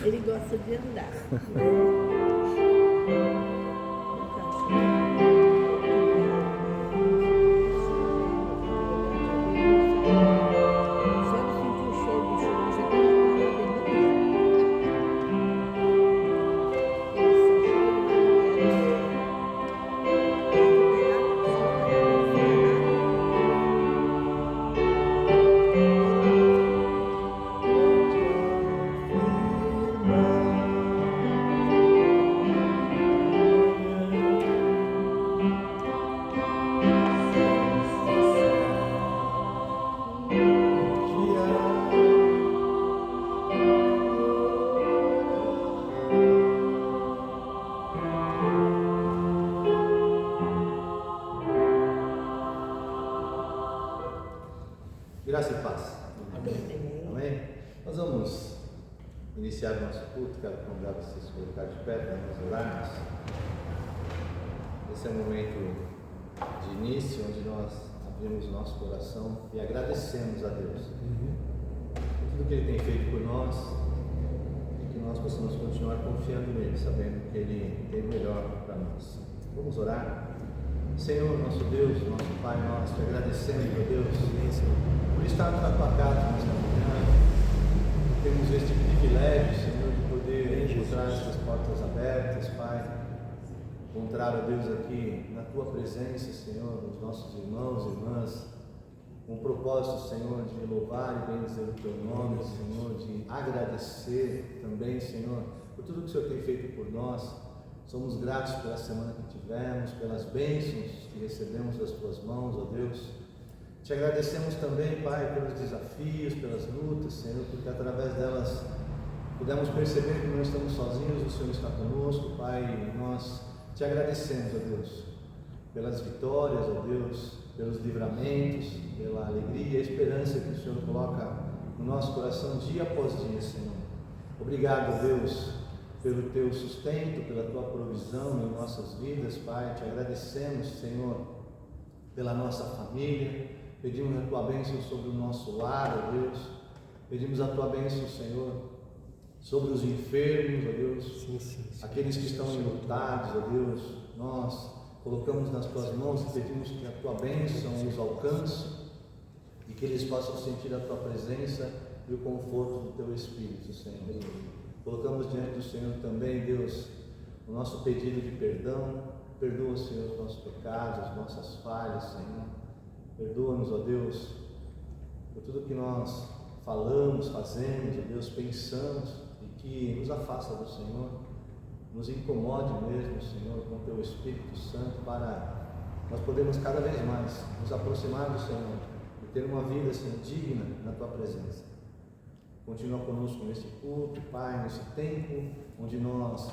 Ele gosta de andar. Graça e paz. Amém. Amém. Nós vamos iniciar o nosso culto. Quero convidar vocês a se colocar de pé para nós orarmos. Esse é o momento de início onde nós abrimos o nosso coração e agradecemos a Deus por tudo que Ele tem feito por nós e que nós possamos continuar confiando nele, sabendo que Ele tem o melhor para nós. Vamos orar. Senhor, nosso Deus, nosso Pai, nós te agradecemos, meu Deus, por estarmos na tua casa nesta manhã. Temos este privilégio, Senhor, de poder encontrar essas portas abertas, Pai. Encontrar, ó Deus, aqui na tua presença, Senhor, os nossos irmãos e irmãs, com o propósito, Senhor, de louvar e bendizer o teu nome, Senhor, de agradecer também, Senhor, por tudo que o Senhor tem feito por nós. Somos gratos pela semana que tivemos, pelas bênçãos que recebemos das tuas mãos, ó Deus. Te agradecemos também, Pai, pelos desafios, pelas lutas, Senhor, porque através delas pudemos perceber que não estamos sozinhos, o Senhor está conosco, Pai, e nós te agradecemos, ó Deus, pelas vitórias, ó Deus, pelos livramentos, pela alegria e esperança que o Senhor coloca no nosso coração dia após dia, Senhor. Obrigado, ó Deus, pelo teu sustento, pela tua provisão em nossas vidas, Pai. Te agradecemos, Senhor, pela nossa família. Pedimos a tua bênção sobre o nosso lar, ó Deus. Pedimos a tua bênção, Senhor, sobre os enfermos, ó Deus. Sim. Aqueles que estão enlutados, ó Deus. Nós colocamos nas tuas mãos e pedimos que a tua bênção os alcance e que eles possam sentir a tua presença e o conforto do teu Espírito, Senhor. Colocamos diante do Senhor também, Deus, o nosso pedido de perdão. Perdoa, Senhor, os nossos pecados, as nossas falhas, Senhor. Perdoa-nos, ó Deus, por tudo que nós falamos, fazemos, ó Deus, pensamos e que nos afasta do Senhor. Nos incomode mesmo, Senhor, com o teu Espírito Santo, para nós podermos cada vez mais nos aproximar do Senhor e ter uma vida, assim, digna na tua presença. Continua conosco nesse culto, Pai, nesse tempo onde nós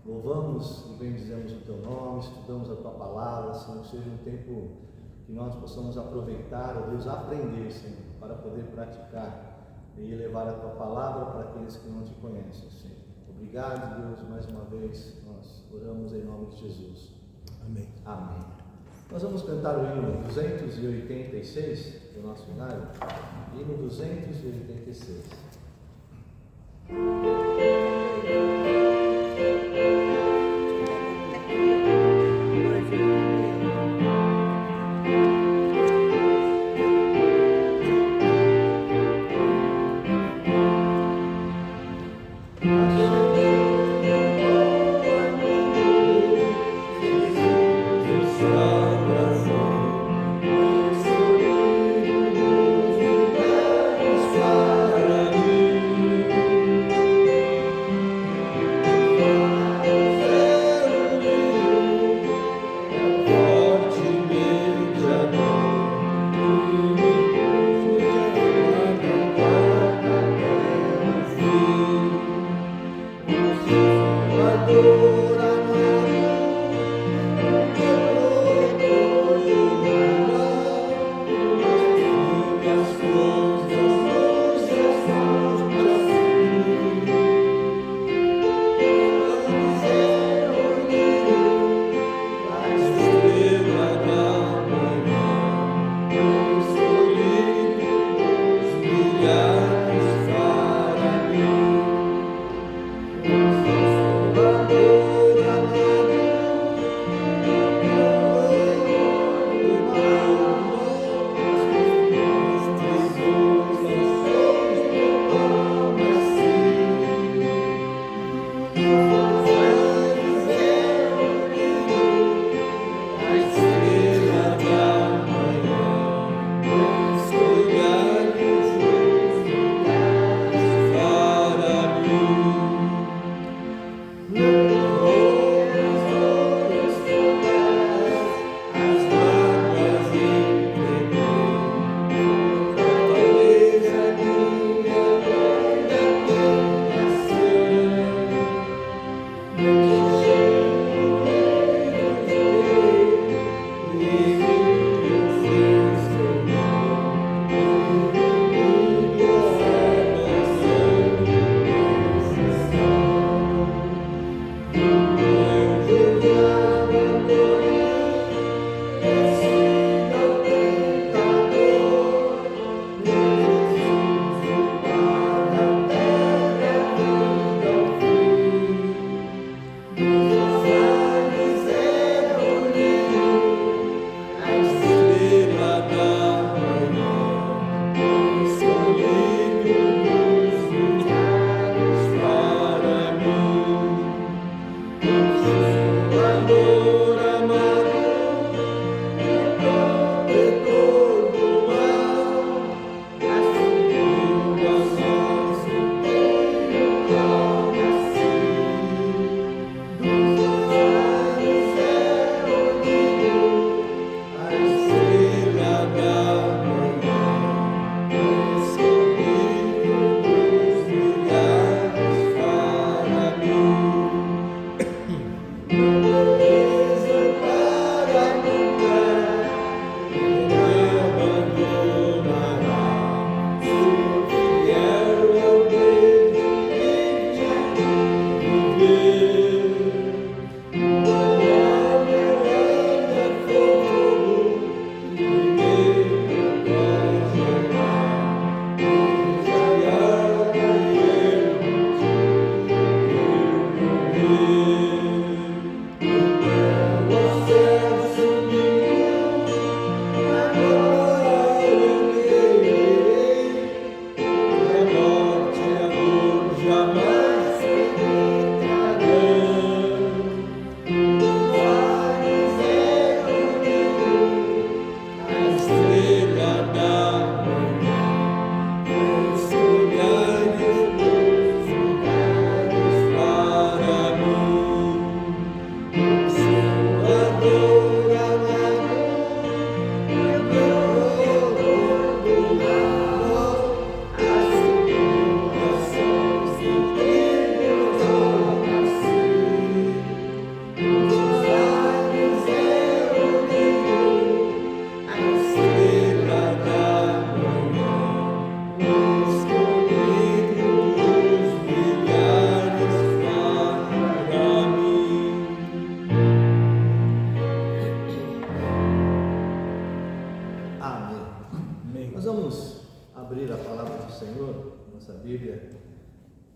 louvamos e bendizemos o teu nome, estudamos a tua palavra, Senhor, seja um tempo que nós possamos aproveitar, ó Deus, aprender, Senhor, para poder praticar e levar a tua palavra para aqueles que não te conhecem, Senhor. Obrigado, Deus, mais uma vez nós oramos em nome de Jesus. Amém. Amém. Nós vamos cantar o hino 286 do nosso cenário, hino 286. Para mim.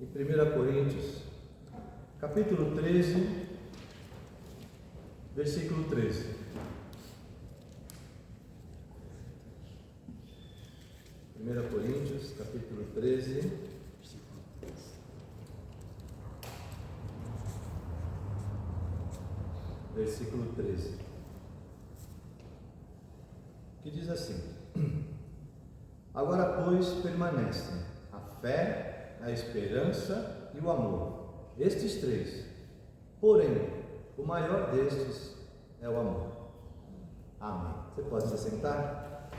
em 1 Coríntios, capítulo 13, versículo 13. Coríntios, capítulo 13, versículo 13, que diz assim: agora, pois, permanecem a fé, a esperança e o amor, estes três, porém, o maior destes é o amor. Amém. Você pode se sentar?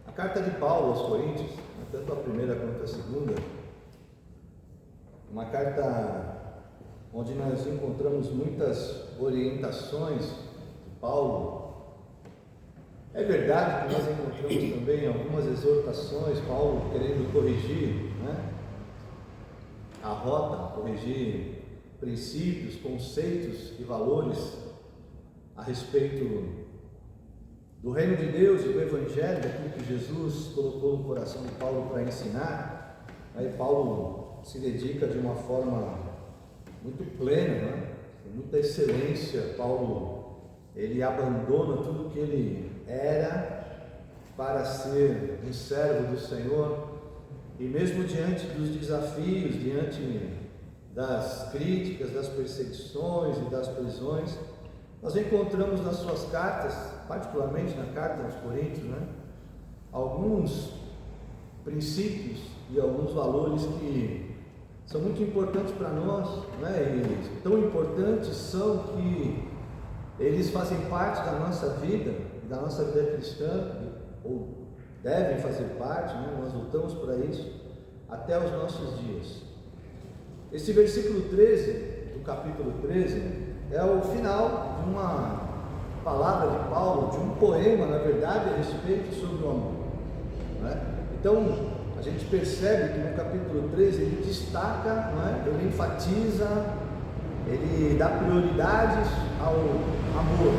A carta de Paulo aos Coríntios, tanto a primeira quanto a segunda, uma carta onde nós encontramos muitas orientações de Paulo. É verdade que nós encontramos também algumas exortações, Paulo querendo corrigir, a rota, corrigir princípios, conceitos e valores a respeito do reino de Deus e do Evangelho, daquilo que Jesus colocou no coração de Paulo para ensinar. Aí Paulo se dedica de uma forma muito plena, com muita excelência. Paulo, ele abandona tudo que ele era para ser um servo do Senhor, e mesmo diante dos desafios, diante das críticas, das perseguições e das prisões, nós encontramos nas suas cartas, particularmente na carta aos Coríntios, alguns princípios e alguns valores que são muito importantes para nós, e tão importantes são que eles fazem parte da nossa vida cristã, ou devem fazer parte, nós lutamos para isso até os nossos dias. Esse versículo 13, do capítulo 13, é o final de uma palavra de Paulo, de um poema, na verdade, a respeito sobre o amor. Então, a gente percebe que no capítulo 13 ele destaca, ele enfatiza, ele dá prioridades ao amor,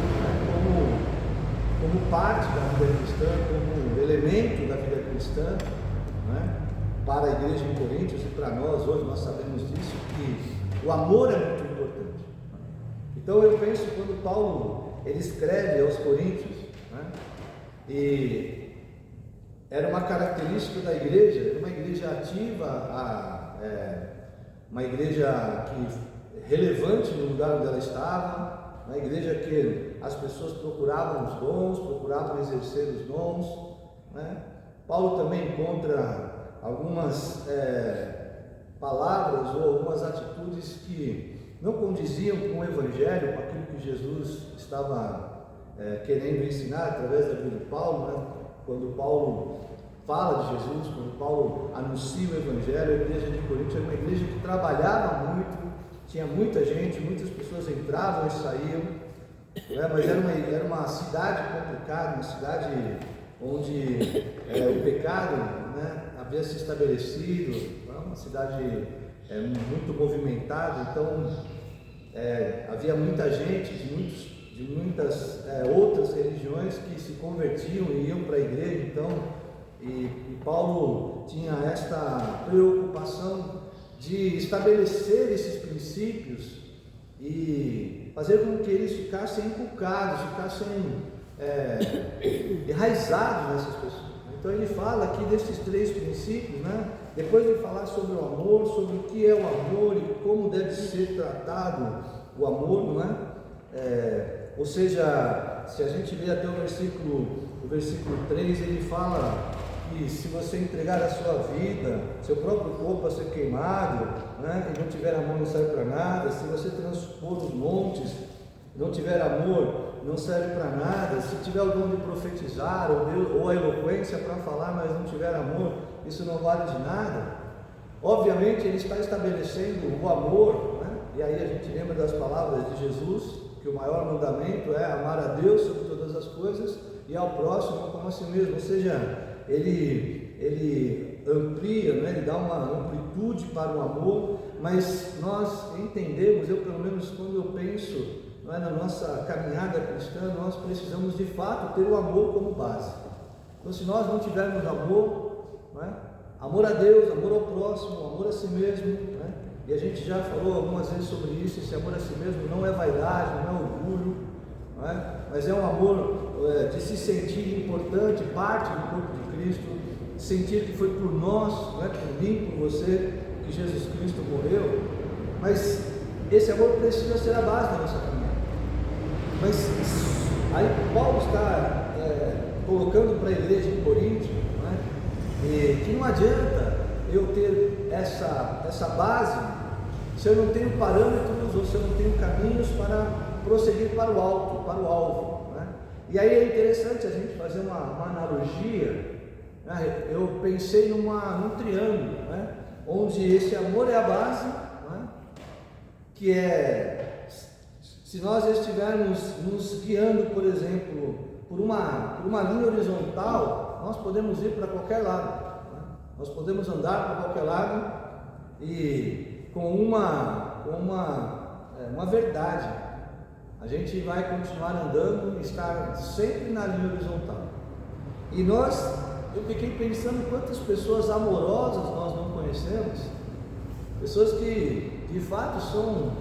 como parte da vida cristã, como elemento da vida cristã, para a igreja em Coríntios e para nós hoje. Nós sabemos disso, que o amor é muito importante. Então eu penso, quando Paulo ele escreve aos Coríntios, e era uma característica da igreja, era uma igreja ativa, uma igreja relevante no lugar onde ela estava, uma igreja que as pessoas procuravam os dons, procuravam exercer os dons. Paulo também encontra algumas palavras ou algumas atitudes que não condiziam com o Evangelho, com aquilo que Jesus estava querendo ensinar através da vida de Paulo. Quando Paulo fala de Jesus, quando Paulo anuncia o Evangelho, a igreja de Corinto era uma igreja que trabalhava muito, tinha muita gente, muitas pessoas entravam e saíam, mas era uma cidade complicada, uma cidade onde o pecado havia se estabelecido, uma cidade muito movimentada. Então havia muita gente de muitas outras religiões que se convertiam e iam para a igreja. Então, e Paulo tinha esta preocupação de estabelecer esses princípios e fazer com que eles ficassem inculcados, ficassem enraizados nessas pessoas. Então ele fala aqui desses três princípios, depois de falar sobre o amor, sobre o que é o amor e como deve ser tratado o amor, ou seja, se a gente ler até o versículo 3, ele fala que se você entregar a sua vida, seu próprio corpo a ser queimado, e não tiver amor, não serve para nada. Se você transpor os montes, não tiver amor, não serve para nada. Se tiver o dom de profetizar ou a eloquência para falar, mas não tiver amor, isso não vale de nada. Obviamente ele está estabelecendo o amor, e aí a gente lembra das palavras de Jesus, que o maior mandamento é amar a Deus sobre todas as coisas e ao próximo como a si mesmo. Ou seja, ele amplia, ele dá uma amplitude para o amor, mas nós entendemos, eu pelo menos quando eu penso não é, na nossa caminhada cristã, nós precisamos de fato ter o amor como base. Então, se nós não tivermos amor, não é? Amor a Deus, amor ao próximo, amor a si mesmo, não é? E a gente já falou algumas vezes sobre isso. Esse amor a si mesmo não é vaidade, não é orgulho, não é? Mas é um amor de se sentir importante, parte do corpo de Cristo, sentir que foi por nós, não é? Por mim, por você, que Jesus Cristo morreu. Mas esse amor precisa ser a base da nossa caminhada. Mas aí Paulo está colocando para a igreja de Corinto, não é? E que não adianta eu ter essa base se eu não tenho parâmetros ou se eu não tenho caminhos para prosseguir para o alto, para o alvo, né? E aí é interessante a gente fazer uma analogia, né? Eu pensei num triângulo, né? Onde esse amor é a base, né? Que é, se nós estivermos nos guiando, por exemplo, por uma linha horizontal, nós podemos ir para qualquer lado, né? Nós podemos andar para qualquer lado e com uma verdade, a gente vai continuar andando e estar sempre na linha horizontal. E eu fiquei pensando quantas pessoas amorosas nós não conhecemos, pessoas que de fato são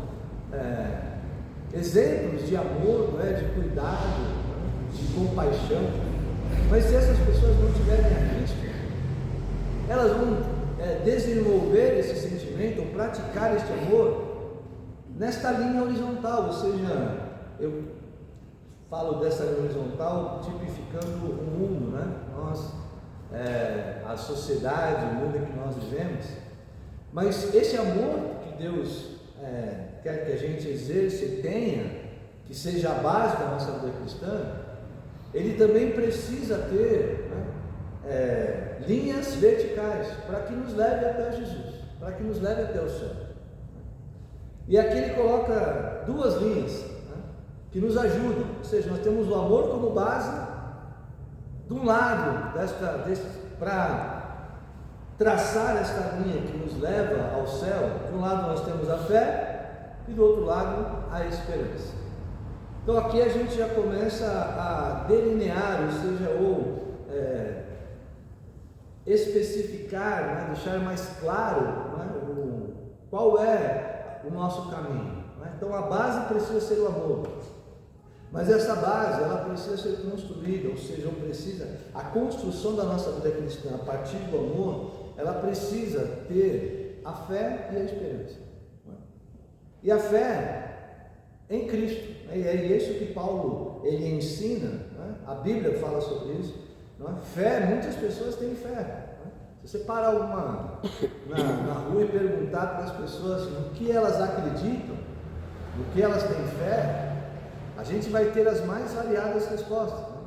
exemplos de amor, não é? De cuidado, de compaixão, mas se essas pessoas não tiverem a Cristo, elas vão desenvolver esse sentimento ou praticar este amor nesta linha horizontal. Ou seja, eu falo dessa linha horizontal tipificando o mundo, né? A sociedade, o mundo em que nós vivemos. Mas esse amor que Deus quer que a gente exerça e tenha, que seja a base da nossa vida cristã, ele também precisa ter, né, linhas verticais, para que nos leve até Jesus, para que nos leve até o céu. E aqui ele coloca duas linhas, né, que nos ajudam. Ou seja, nós temos o amor como base, de um lado, para traçar esta linha que nos leva ao céu. De um lado nós temos a fé e do outro lado a esperança. Então aqui a gente já começa a delinear, ou seja, especificar, né, deixar mais claro, né, qual é o nosso caminho, né? Então a base precisa ser o amor, mas essa base ela precisa ser construída, ou seja, a construção da nossa vida cristã a partir do amor, ela precisa ter a fé e a esperança, né? E a fé em Cristo, né? E é isso que Paulo ele ensina, né? A Bíblia fala sobre isso. Não é? Fé, muitas pessoas têm fé, né? Se você parar na rua e perguntar para as pessoas no que elas acreditam, no que elas têm fé, a gente vai ter as mais variadas respostas, né?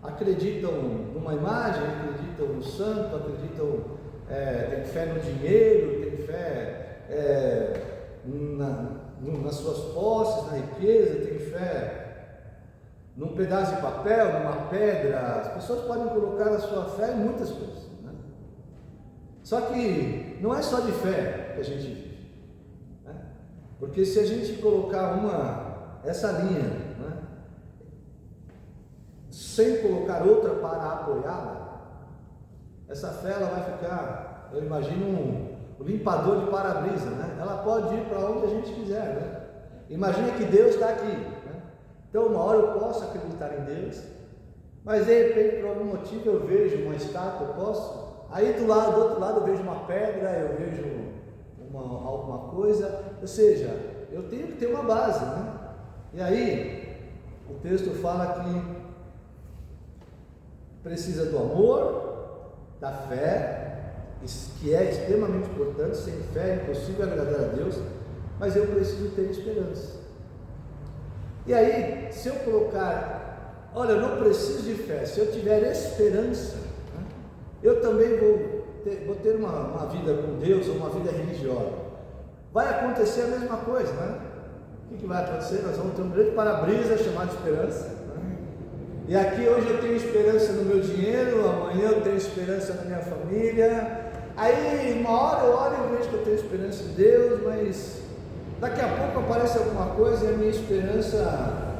Acreditam numa imagem, acreditam no santo, acreditam, tem fé no dinheiro, tem fé nas suas posses, na riqueza, tem fé num pedaço de papel, numa pedra. As pessoas podem colocar a sua fé em muitas coisas, né? Só que não é só de fé que a gente vive, né? Porque se a gente colocar essa linha, né, sem colocar outra para apoiá-la, essa fé ela vai ficar, eu imagino um limpador de para-brisa, né? Ela pode ir para onde a gente quiser, né? Imagina que Deus está aqui. Então, uma hora eu posso acreditar em Deus, mas de repente, por algum motivo, eu vejo uma estátua, eu posso. Aí do outro lado, eu vejo uma pedra, eu vejo alguma coisa. Ou seja, eu tenho que ter uma base, né? E aí, o texto fala que precisa do amor, da fé, que é extremamente importante. Sem fé é impossível agradar a Deus, mas eu preciso ter esperança. E aí, se eu colocar, olha, eu não preciso de fé, se eu tiver esperança, né, eu também vou ter uma vida com Deus, ou uma vida religiosa. Vai acontecer a mesma coisa, né? O que vai acontecer? Nós vamos ter um grande para-brisa chamado esperança, né? E aqui hoje eu tenho esperança no meu dinheiro, amanhã eu tenho esperança na minha família. Aí uma hora eu olho e vejo que eu tenho esperança em Deus, mas Daqui a pouco aparece alguma coisa e a minha esperança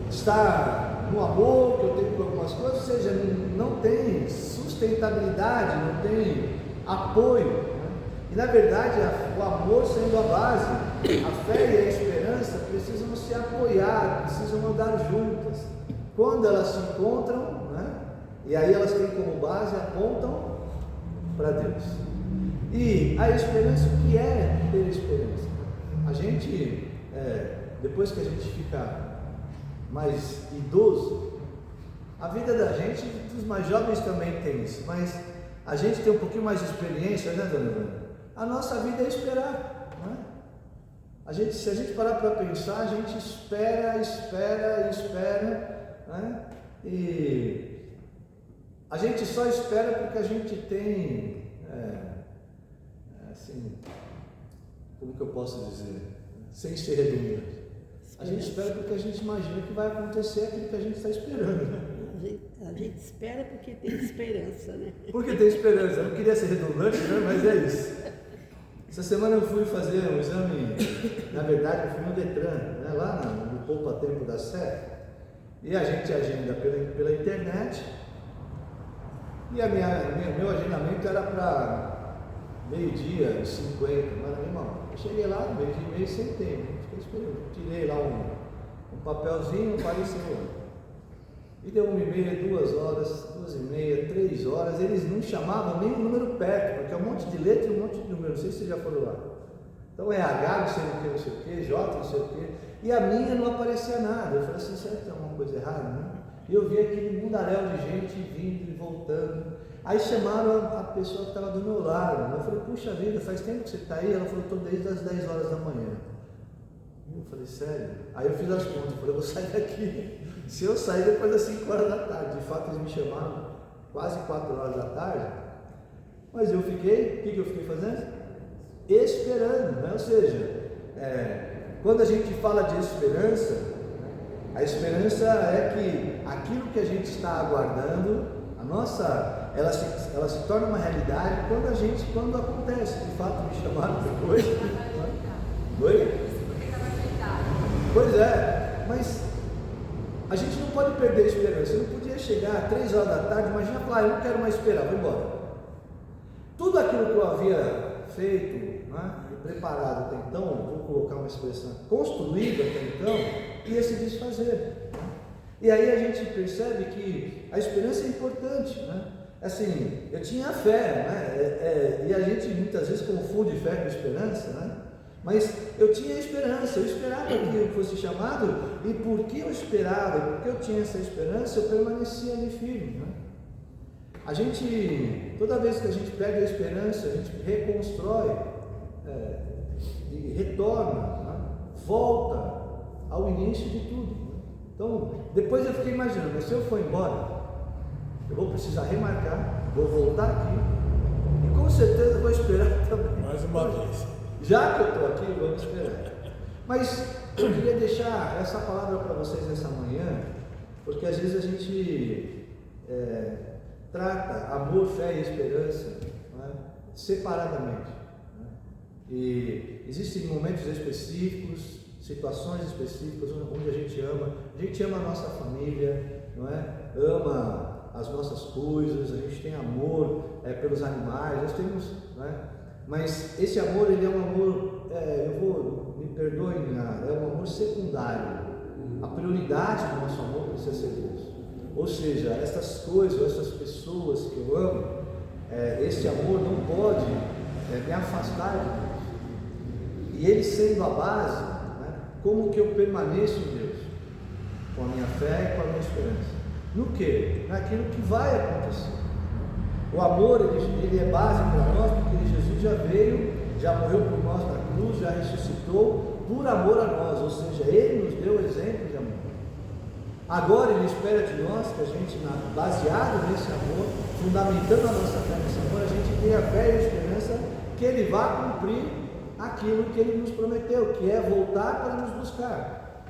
está no amor que eu tenho por algumas coisas, ou seja, não tem sustentabilidade, não tem apoio, né? E na verdade o amor sendo a base, a fé e a esperança precisam se apoiar, precisam andar juntas. Quando elas se encontram, né? E aí elas têm como base, apontam para Deus. E a esperança, o que é ter esperança? A gente, depois que a gente fica mais idoso, a vida da gente, dos mais jovens também tem isso, mas a gente tem um pouquinho mais de experiência, né, dona Ivana? A nossa vida é esperar, né? Se a gente parar para pensar, a gente espera, né? E a gente só espera porque a gente tem, assim, como que eu posso dizer, sem ser redundante, a gente espera porque a gente imagina que vai acontecer aquilo que a gente está esperando. A gente espera porque tem esperança, né? Porque tem esperança. Eu não queria ser redundante, né? Mas é isso. Essa semana eu fui fazer um exame, na verdade eu fui no Detran, né? Lá no Poupa Tempo da Sé, e a gente agenda pela internet, e meu agendamento era para 12h50, mas irmão, eu cheguei lá, 12h30 e sentei, né? Fiquei esperando, tirei lá um papelzinho, apareceu. E deu 1h30, 2h, 2h30, 3h, eles não chamavam nem o número perto, porque é um monte de letra e um monte de número, não sei se vocês já foram lá. Então é H, não sei o que, J, não sei o que, e a minha não aparecia nada. Eu falei assim, será que tem alguma coisa errada, né? E eu vi aquele mundaréu de gente vindo e voltando. Aí chamaram a pessoa que estava do meu lado. Eu falei, puxa vida, faz tempo que você está aí? Ela falou, estou desde as 10h da manhã. Eu falei, sério? Aí eu fiz as contas, eu falei, eu vou sair daqui. Se eu sair depois das 5h da tarde, de fato eles me chamaram quase 4h da tarde, mas eu fiquei, o que eu fiquei fazendo? Esperando, né? Ou seja, quando a gente fala de esperança, a esperança é que aquilo que a gente está aguardando, ela se torna uma realidade quando acontece. De fato me chamaram depois. Oi? Pois é, mas a gente não pode perder a esperança. Eu não podia chegar às 3h da tarde, imagina falar, eu não quero mais esperar, vou embora. Tudo aquilo que eu havia feito, né, e preparado até então, vou colocar uma expressão, construído até então, ia se desfazer. E aí a gente percebe que a esperança é importante, né? Assim, eu tinha fé, né? E a gente muitas vezes confunde fé com esperança, né? Mas eu tinha esperança, eu esperava que eu fosse chamado, e porque eu esperava, porque eu tinha essa esperança, eu permanecia ali firme, né? A gente, toda vez que a gente perde a esperança, a gente reconstrói, e retorna, né? Volta ao início de tudo, né? Então, depois eu fiquei imaginando, mas se eu for embora, eu vou precisar remarcar, vou voltar aqui, e com certeza vou esperar também. Mais uma vez. Já que eu estou aqui, vamos esperar. Mas eu queria deixar essa palavra para vocês nessa manhã, porque às vezes a gente trata amor, fé e esperança, né, separadamente, né? E existem momentos específicos, situações específicas onde a gente ama a nossa família, não é? Ama as nossas coisas, a gente tem amor pelos animais, nós temos, não é? Mas esse amor, ele é um amor, me perdoem, é um amor secundário. A prioridade do nosso amor precisa ser Deus. Ou seja, essas coisas, essas pessoas que eu amo, esse amor não pode me afastar de Deus. E ele sendo a base, né, como que eu permaneço em Deus? Com a minha fé e com a minha esperança. No que? Naquilo que vai acontecer. O amor, ele é base para nós, porque Jesus já veio, já morreu por nós na cruz, já ressuscitou por amor a nós, ou seja, Ele nos deu exemplo de amor. Agora Ele espera de nós que a gente, baseado nesse amor, fundamentando a nossa fé nesse amor, a gente tenha fé e esperança que Ele vá cumprir aquilo que Ele nos prometeu, que é voltar para nos buscar.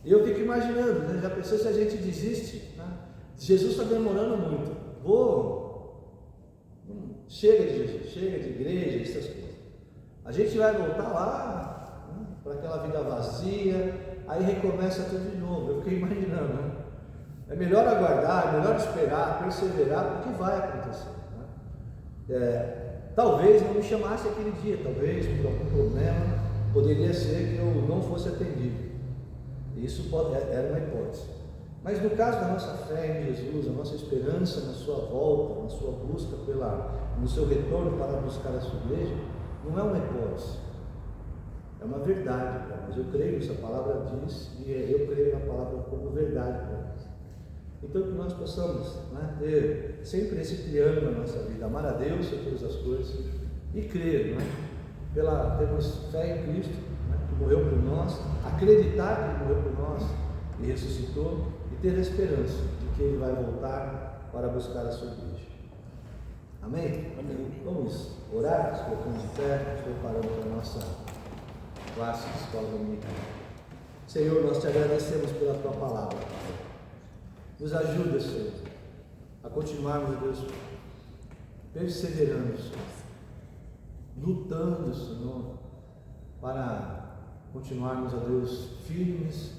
E eu fico imaginando, né? Já pensou se a gente desiste? Né? Jesus está demorando muito. Chega de Jesus, chega de igreja, essas coisas. A gente vai voltar lá, né? para aquela vida vazia, aí recomeça tudo de novo. Eu fiquei imaginando, né? É melhor aguardar, é melhor esperar, perseverar, porque vai acontecer, né? Talvez não me chamasse aquele dia, talvez por algum problema, poderia ser que eu não fosse atendido. Isso era uma hipótese. Mas no caso da nossa fé em Jesus, a nossa esperança na sua volta, na sua busca no seu retorno para buscar a sua igreja, não é uma hipótese, é uma verdade para nós. Eu creio nisso, a palavra diz, e eu creio na palavra como verdade para nós. Então que nós possamos, né, ter sempre esse triângulo na nossa vida, amar a Deus sobre todas as coisas e crer, né, termos fé em Cristo, né, que morreu por nós, acreditar que Ele morreu por nós e ressuscitou, e ter a esperança de que Ele vai voltar para buscar a sua igreja. Amém? Amém. Vamos orar, nos colocamos de pé, nos preparando para a nossa classe de escola dominical. Senhor, nós te agradecemos pela tua palavra. Nos ajuda, Senhor, a continuarmos, Deus, perseverando, Senhor, lutando, Senhor, para continuarmos, ó Deus, firmes,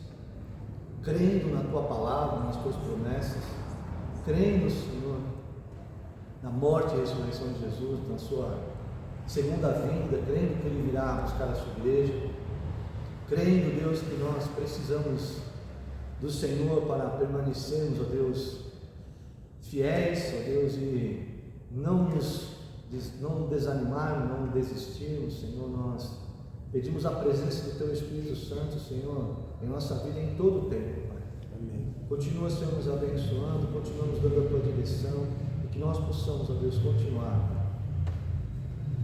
crendo na tua palavra, nas tuas promessas, crendo, Senhor, na morte e ressurreição de Jesus, na sua segunda vinda, crendo que Ele virá buscar a sua igreja, crendo, Deus, que nós precisamos do Senhor para permanecermos, ó Deus, fiéis, ó Deus, e não desanimarmos, não desistirmos, Senhor. Nós pedimos a presença do Teu Espírito Santo, Senhor, em nossa vida em todo o tempo, Pai. Amém. Continua, Senhor, nos abençoando, continua nos dando a Tua direção, e que nós possamos, ó Deus, continuar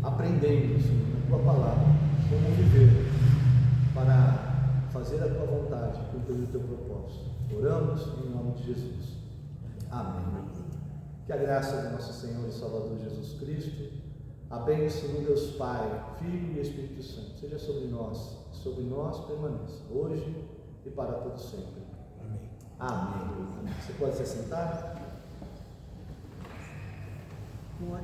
aprendendo, Senhor, na Tua palavra, como viver para fazer a Tua vontade, cumprir o Teu propósito. Oramos em nome de Jesus. Amém. Que a graça de nosso Senhor e Salvador Jesus Cristo, a bênção do Deus Pai, Filho e Espírito Santo, seja sobre nós permaneça, hoje e para todo sempre. Amém. Amém. Você pode se assentar? Bora.